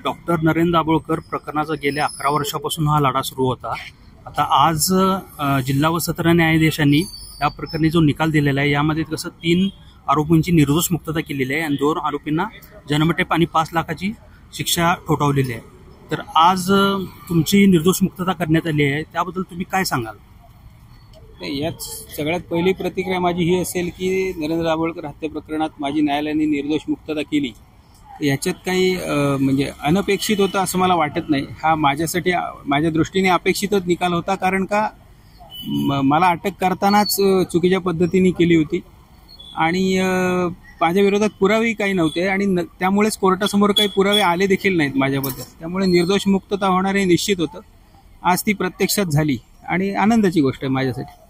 Doctor Narendra Dabholkar प्रकरणाचा गेल्या 11 वर्षापासून हा लढा सुरू होता. आता आज जिल्हा व सत्र न्यायाधीशांनी या प्रकरणी जो निकाल दिलेला आहे यामध्ये कसं 3 आरोपींची निर्दोष मुक्तता केलेली आहे आणि 2 आरोपींना जन्मठेप आणि 5 लाखाची शिक्षा ठोठावलेली आहे. तर आज तुमची निर्दोष मुक्तता करण्यात आली आहे, त्याबद्दल तुम्ही काय सांगाल? यात सगळ्यात पहिली प्रतिक्रिया माझी ही असेल की नरेंद्र दाभोळकर हत्या प्रकरणात माझी न्यायालयाने निर्दोष मुक्तता केली. याच्यात काही म्हणजे अनपेक्षित होतं असं मला वाटत नाही. हा माझ्यासाठी माझ्या दृष्टीने अपेक्षितच निकाल होता, कारण का मला अटक करतानाच चुकीच्या पद्धतीने केली होती आणि माझ्या विरोधात पुरावेही काही नव्हते आणि त्यामुळेच कोर्टासमोर काही पुरावे आले देखील नाहीत माझ्याबद्दल. त्यामुळे निर्दोष मुक्तता होणार हे निश्चित होतं. आज ती प्रत्यक्षात झाली आणि आनंदाची गोष्ट आहे माझ्यासाठी.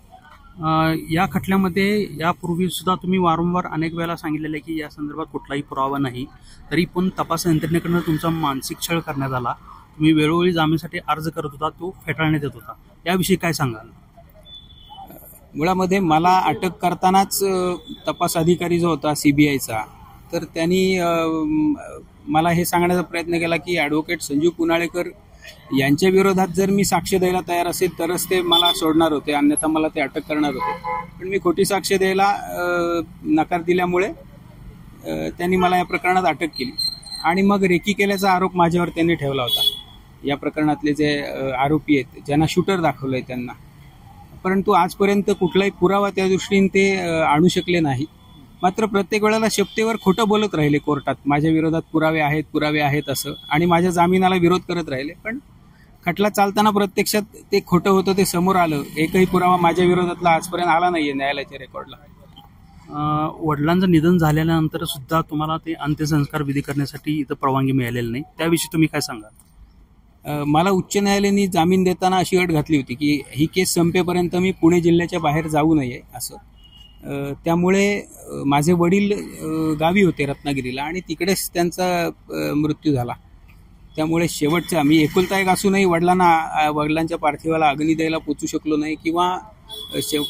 या खटल्यामध्ये यापूर्वी सुद्धा तुम्ही वारंवार अनेक वेळेला सांगितलेलं आहे की या संदर्भात कुठलाही पुरावा नाही, तरी पण तपास यंत्रणेकडून तुमचा मानसिक छळ करण्यात आला. तुम्ही वेळोवेळी जामीनसाठी अर्ज करत होता, तो फेटाळण्यात येत होता. याविषयी काय सांगाल? मुळामध्ये मला अटक करतानाच तपास अधिकारी जो होता सीबीआयचा, तर त्यांनी मला हे सांगण्याचा प्रयत्न केला की ॲडव्होकेट संजीव पुनाळेकर यांच्या विरोधात जर मी साक्ष द्यायला तयार असेल तरच ते मला सोडणार होते, अन्यथा मला ते अटक करणार होते. पण मी खोटी साक्ष द्यायला नकार दिल्यामुळे त्यांनी मला या प्रकरणात अटक केली आणि मग रेकी केल्याचा आरोप माझ्यावर त्यांनी ठेवला होता. या प्रकरणातले जे आरोपी आहेत, ज्यांना शूटर दाखवलंय त्यांना, परंतु आजपर्यंत कुठलाही पुरावा त्या दृष्टीने ते आणू शकले नाही. मात्र प्रत्येक वेळेला शपथेवर खोटं बोलत राहिले कोर्टात, माझ्या विरोधात पुरावे आहेत असं, आणि माझ्या जामिनाला विरोध करत राहिले. पण खटला चालताना प्रत्यक्षात ते खोटं होतं, ते समोर आलं. एकही पुरावा माझ्या विरोधातला आजपर्यंत आला नाहीये न्यायालयाच्या रेकॉर्डला. वडिलांचं निधन झाल्यानंतर सुद्धा तुम्हाला ते अंत्यसंस्कार विधी करण्यासाठी इथं परवानगी मिळालेली नाही, त्याविषयी तुम्ही काय सांगाल? मला उच्च न्यायालयाने जामीन देताना अशी अट घातली होती की ही केस संपेपर्यंत मी पुणे जिल्ह्याच्या बाहेर जाऊ नये असं. त्यामुळे माझे वडील गावी होते रत्नागिरीला आणि तिकडेच त्यांचा मृत्यू झाला. त्यामुळे शेवटचा मी एकुलता एक असूनही वडिलांच्या पार्थिवाला अग्नी द्यायला पोचू शकलो नाही किंवा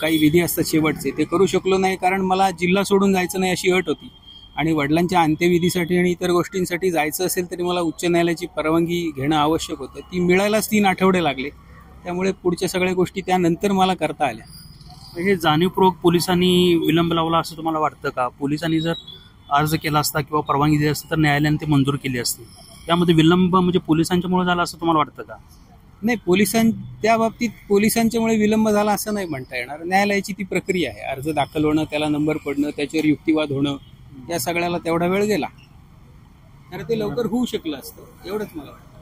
काही विधी असतात शेवटचे ते करू शकलो नाही, कारण मला जिल्हा सोडून जायचं नाही अशी अट होती. आणि वडिलांच्या अंत्यविधीसाठी आणि इतर गोष्टींसाठी जायचं असेल तरी मला उच्च न्यायालयाची परवानगी घेणं आवश्यक होतं. ती मिळायलाच 3 आठवडे लागले. त्यामुळे पुढच्या सगळ्या गोष्टी त्यानंतर मला करता आल्या. हे जाणीवपूर्वक पोलिसांनी विलंब लावला असं तुम्हाला वाटतं का? पोलिसांनी जर अर्ज केला असता किंवा परवानगी दिली असती तर न्यायालयाने ते मंजूर केली असती. त्यामध्ये विलंब म्हणजे पोलिसांच्यामुळे झाला असं तुम्हाला वाटतं का? नाही, त्या बाबतीत पोलिसांच्यामुळे विलंब झाला असं नाही म्हणता येणार. न्यायालयाची ती प्रक्रिया आहे. अर्ज दाखल होणं, त्याला नंबर पडणं, त्याच्यावर युक्तिवाद होणं, या सगळ्याला तेवढा वेळ गेला. तर ते लवकर होऊ शकलं असतं, एवढंच मला वाटतं.